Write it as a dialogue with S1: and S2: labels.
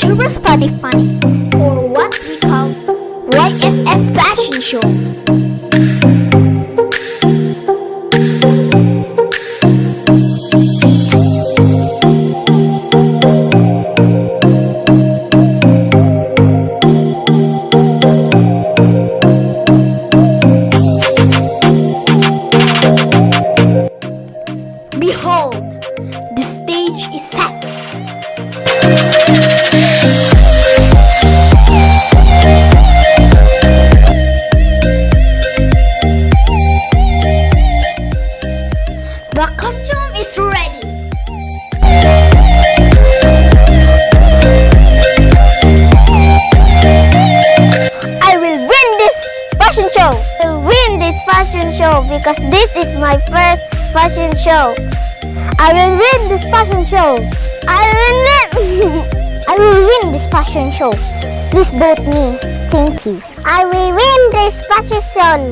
S1: Super Spotty Funny, or what we call YFF Fashion Show. Behold, the stage is set. The costume is ready.
S2: I will win this fashion show. I will win this fashion show because this is my first fashion show. I will win this fashion show. I will win. I will win this fashion show. Please vote me. Thank you. I will win this fashion show.